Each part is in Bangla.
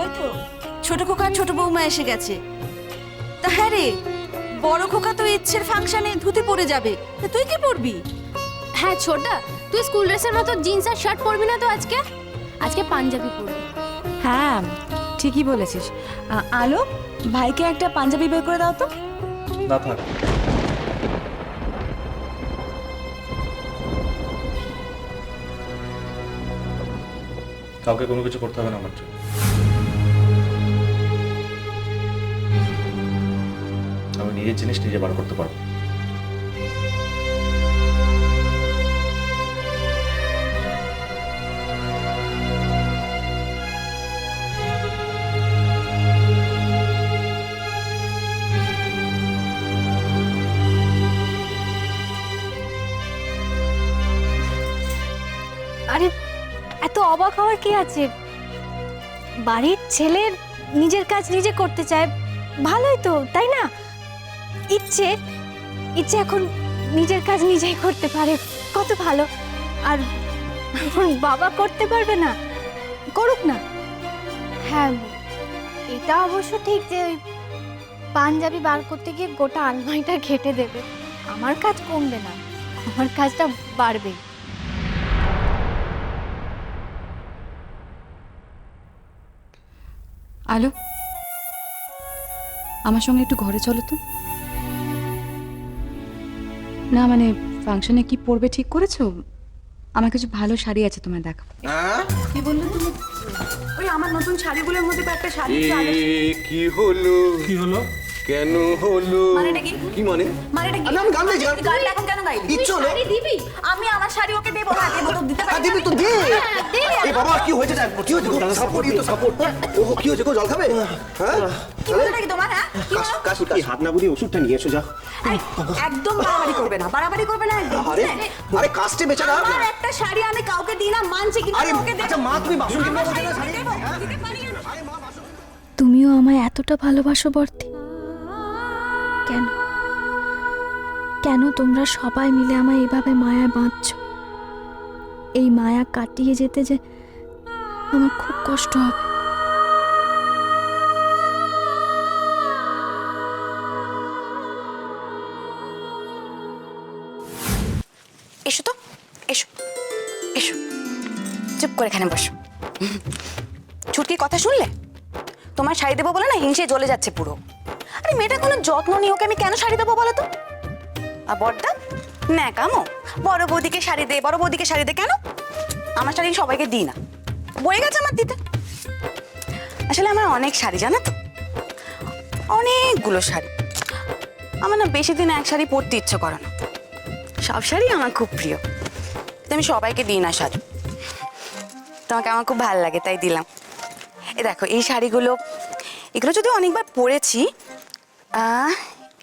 ওই তো ছোট খোকা আর ছোট বৌমা এসে গেছে। তা হ্যাঁ রে, বড় খোকা তো ইচ্ছের ফাংশনে ধুতি পরে যাবে, তা তুই কি পরবি? হ্যাঁ ছোটা, তুই স্কুল ড্রেসের মতো জিন্স আর শার্ট পরবি না তো আজকে? আজকে পাঞ্জাবি পরবি। হ্যাঁ ঠিকই বলেছিস। আলো, ভাইকে একটা পাঞ্জাবি বের করে দাও তো। না থাক, কাউকে কোনো কিছু করতে হবে না আমার জন্য। আমি নিজের জিনিস নিজে বার করতে পারবো। আরে এত অবাক হওয়ার কি আছে? বাড়ির ছেলে নিজের কাজ নিজে করতে চায়, ভালোই তো, তাই না? ইচ্ছে ইচ্ছে এখন নিজের কাজ নিজেই করতে পারে, কত ভালো। আর এখন বাবা করতে পারবে না, করুক না। হ্যাঁ, এটা অবশ্য ঠিক যে ওই পাঞ্জাবি বার করতে গিয়ে গোটা আলমারিটা ঘেটে দেবে। আমার কাজ কমবে না, আমার কাজটা বাড়বে। আলো, আমার সঙ্গে একটু ঘরে চলো তো। না মানে ফাংশনে কি পরবে ঠিক করেছো? আমার কিছু ভালো শাড়ি আছে, তোমায় দেখাবো। কি বললে তুমি? ওই আমার নতুন শাড়িগুলোর মধ্যে একটা শাড়ি আছে। কি হলো? কি হলো? কেন হলো? মানেটা কি? কি মানে? মানেটা কি? আমি গান গাইছি। গানটা এখন কেন গাইবি? ইচ্ছে হলো। শাড়ি দিবি? আমি আমার শাড়ি ওকে দেবো না, দেবো তো দিতে পারি। দিবি তো দে। এই বাবা কি হয়েছে? কি হয়েছে? সাপোর্টই তো সাপোর্ট। ওহো কি হয়েছে? জল খাবে? হ্যাঁ? কি বলছো নাকি তোমার? হ্যাঁ কি বলো? কাশি কি হাত না বুড়ি ওষুধটা নিয়ে এসো যা। এই, একদম বাড়াবাড়ি করবে না, বাড়াবাড়ি করবে না একদম। আরে আরে কাস্টে বেচারা। আমার একটা শাড়ি আমি কাউকে দিই না, মানছি কিন্তু আরে ওকে দেবো। আচ্ছা মা তুমি বাসন কিনবে বলছো না শাড়ি? দেবো, দিতে পারি না। তুমিও আমায় এতটা ভালোবাসো বর্তি? কেন কেন তোমরা সবাই মিলে আমায় এভাবে মায়ায় বাঁধছো? এই মায়া কাটিয়ে যেতে যে আমার খুব কষ্ট হবে। এসো তো, এসো এসো, চুপ করে এখানে বসো। ছুটকির কথা শুনলে? তোমার শাড়ি দেবো বলে না হিংসে জ্বলে যাচ্ছে পুরো। আরে মেয়েটা কোনো যত্ন নিয়ে ওকে আমি কেন শাড়ি দেবো বলো তো? আর বড়দা ন্যাকামো, বড় বৌদিকে শাড়ি দে, বড় বৌদিকে শাড়ি দে। কেন? আমার শাড়ি সবাইকে দিই না, বয়ে গেছে আমার দিতে। আসলে আমার অনেক শাড়ি, জানো তো, অনেকগুলো শাড়ি। আমার না বেশি দিন এক শাড়ি পরতে ইচ্ছে করে না। সব শাড়ি আমার খুব প্রিয়, কিন্তু আমি সবাইকে দিই না শাড়ি। তোমাকে আমার খুব ভালো লাগে তাই দিলাম। এই দেখো এই শাড়িগুলো, এগুলো যদিও অনেকবার পরেছি।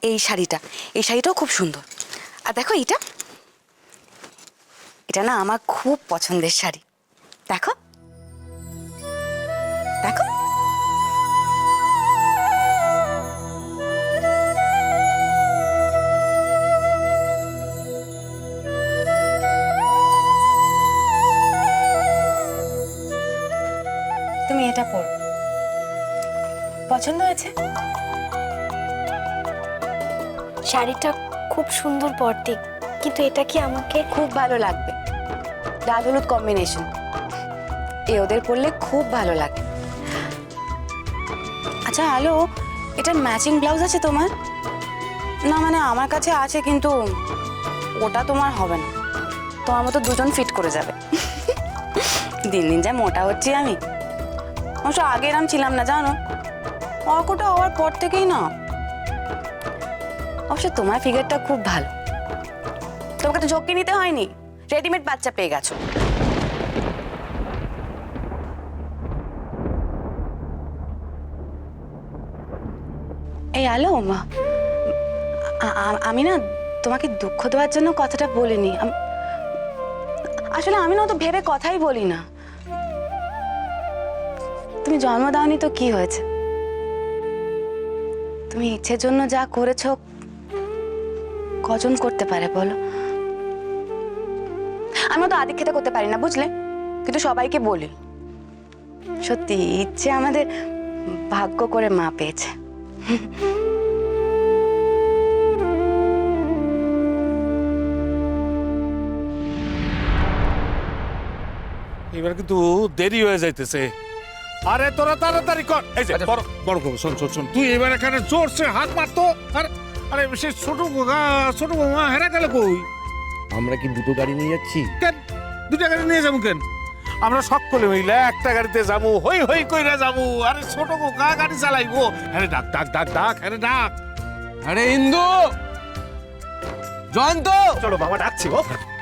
এই শাড়িটাও খুব সুন্দর। আর দেখো এটা না আমার খুব পছন্দের শাড়ি। দেখো দেখো, তুমি এটা পরো, পছন্দ হয়েছে? শাড়িটা খুব সুন্দর বর্তি, কিন্তু এটা কি আমাকে? খুব ভালো লাগবে, লাল হলুদ কম্বিনেশন, এ ওদের পরলে খুব ভালো লাগে। আচ্ছা আলো, এটার ম্যাচিং ব্লাউজ আছে তোমার? না মানে আমার কাছে আছে, কিন্তু ওটা তোমার হবে না। তোমার মতো দুজন ফিট করে যাবে। দিন দিন যা মোটা হচ্ছি আমি। অবশ্য আগে এরম ছিলাম না জানো, অর্কটা হওয়ার পর থেকেই না। অবশ্য তোমার ফিগারটা খুব ভালো, তোমাকে তো ঝক্কি নিতে হয়নি, রেডিমেড বাচ্চা পেয়ে গেছো। এই আলো, আমি না তোমাকে দুঃখ দেওয়ার জন্য কথাটা বলিনি। আসলে আমি না তো ভেবে কথাই বলি না। তুমি জন্ম দাওনি তো কি হয়েছে? তুমি ইচ্ছের জন্য যা করেছো কজন করতে পারে বলো? আমি তো আদিক্ষেতা করতে পারি না বুঝলে, কিন্তু সবাইকে বলি সত্যি ইচ্ছে আমাদের ভাগ্য করে মা পেয়েছে। এবার কিন্তু দেরি হয়ে যাইতেছে। আরে তোরা তাড়াতাড়ি কর। এই যে বড় বড় কবি, শোন শোন শোন, তুই এবার এখানে জোরসে হাত মারতো। আরে সে ছোট মা হেরা গেল কই? আমরা কি দুটো গাড়ি নিয়ে যাচ্ছি? কেন দুটা গাড়ি নিয়ে যাবো কেন? আমরা সকলে মিলে একটা গাড়িতে যাবো, হই হই কইরা যাবো। আরে ছোট কোকা গাড়ি চালাইবো। আরে ডাক ডাক ডাক ডাক, আরে ডাক। আরে ইন্দু, জয়ন্ত, চলো বাবা ডাকছি। ও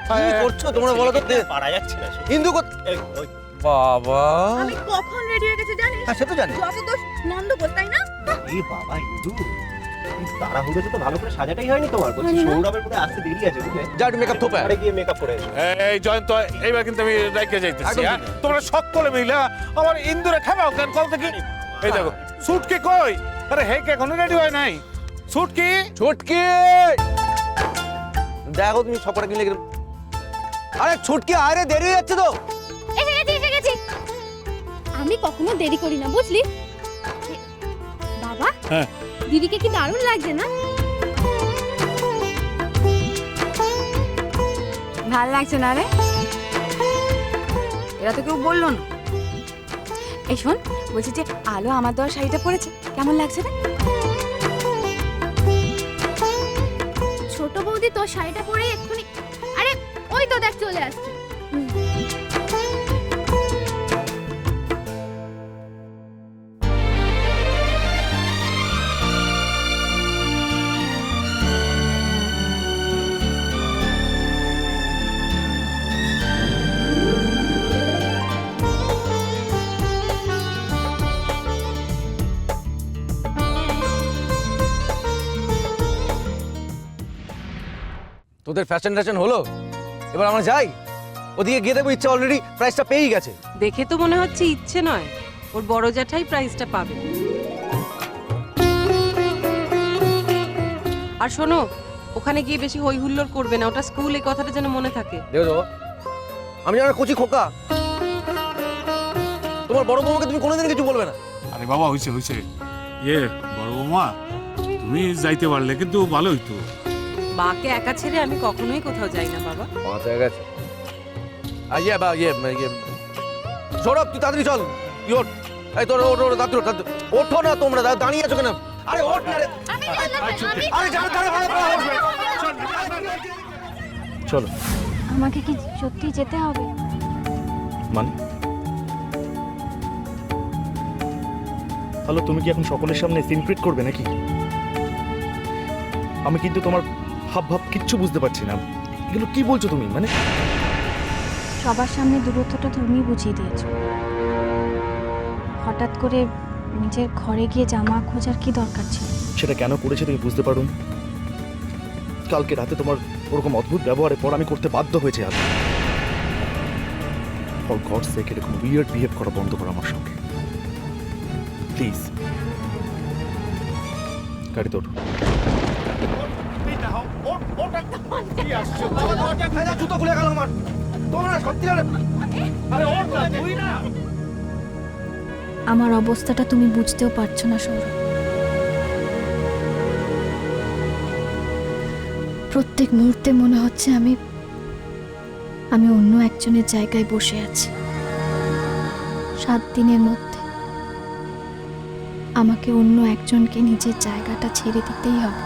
কি করছো তোমরা বলো তো? পারা যাচ্ছে না। ইন্দু বাবা, আমি কখন রেডি হয়ে গেছে জানিস? হ্যাঁ সে তো জানি। যত দোষ নন্দগোল, তাই না? এই বাবা ইন্দু, তাড়াহুড়োতে তো ভালো করে সাজাটাই হয়নি তোমার। বলছি সৌরভের মধ্যে আসতে দেরি আছে বুঝলে? যা একটু মেকআপ থোপা। আরে গিয়ে মেকআপ করে এসো। এই জয়ন্ত, এইবার কিন্তু আমি রাইখে যাইতেছি। একদম হ্যাঁ? ঠিক আছে। তোমরা সকলে মিলে আমার ইন্দুরে খাবাও কেন কল থেকে? এই দেখো সুটকি কই? আরে হে কে এখনো রেডি হয় নাই? সুটকি ছুটকি, দেখো তুমি সবটা কিনলে কিরকম। আরে ছুটকি আরে দেরি হয়ে যাচ্ছে তো। এসে গেছি। আমি কখনো দেরি করি না, বুঝলি? বাবা, হ্যাঁ। দিদিকে কি দারুণ লাগছে না? ভাল লাগছে না রে? এরা তো কেউ বললো না। এই শোন, বলছি যে আলো আমার দেওয়া শাড়িটা পরেছে, কেমন লাগছে রে? ছোট বৌদি তোর শাড়িটা পরে এক্ষুনি, আরে ওই তো দেখ চলে আসছে। তোদের ফ্যাশন হলো, এবার আমরা যাই। ওদিকে গিয়ে দেখবো ইচ্ছা অলরেডি প্রাইসটা পেয়েই গেছে। দেখে তো মনে হচ্ছে ইচ্ছে নয়, ওর বড় জ্যাঠাই প্রাইজটা পাবে। আর শোনো, ওখানে গিয়ে বেশি হই হুল্লোড় করবে না, ওটা স্কুল, এই কথাটা যেন মনে থাকে। দেখো আমি জানা কচি খোকা, তোমার বড় বৌমাকে তুমি কোনোদিন কিছু বলবে না। আরে বাবা হইছে হইছে। বড় বৌমা, তুমি যাইতে পারলে কিন্তু ভালো হইতো। মাকে একা ছেড়ে আমি কখনোই কোথাও যাই না বাবা। মাথায় গেছে। সৌরভ তুই তাড়াতাড়ি চল, তুই ওঠ। এই তোর ওঠ, ওঠো না তোমরা, দাঁড়িয়ে আছো কেন? আরে ওঠ না রে। আরে যাও, চলো। আমাকে কি সত্যি যেতে হবে? মানে হ্যালো, তুমি কি এখন সকলের সামনে সিন ক্রিয়েট করবে নাকি? আমি কিন্তু তোমার ভাব কিচ্ছু বুঝতে পারছি না। এগুলো কি বলছো তুমি? মানে সবার সামনে দূরত্বটা তুমি বুঝিয়ে দিয়েছো। হঠাৎ করে নিজের ঘরে গিয়ে জামা খোঁজার কি দরকার ছিল? সেটা কেন করেছে তুমি বুঝতে পারো? কালকে রাতে তোমার ওরকম অদ্ভুত ব্যবহারের পর আমি করতে বাধ্য হয়েছি। আজ ফর গডস সেক এরকম উইয়ার্ড বিহেভ করা বন্ধ করো আমার সঙ্গে প্লিজ। গাড়িতে ওঠো। জুতো খুলে গেল আমার। তোমরা সত্যি আমার অবস্থাটা তুমি বুঝতেও পারছো না সৌরভ। প্রত্যেক মুহূর্তে মনে হচ্ছে আমি অন্য একজনের জায়গায় বসে আছি। 7 দিনের মধ্যে আমাকে অন্য একজনকে নিজের জায়গাটা ছেড়ে দিতেই হবে।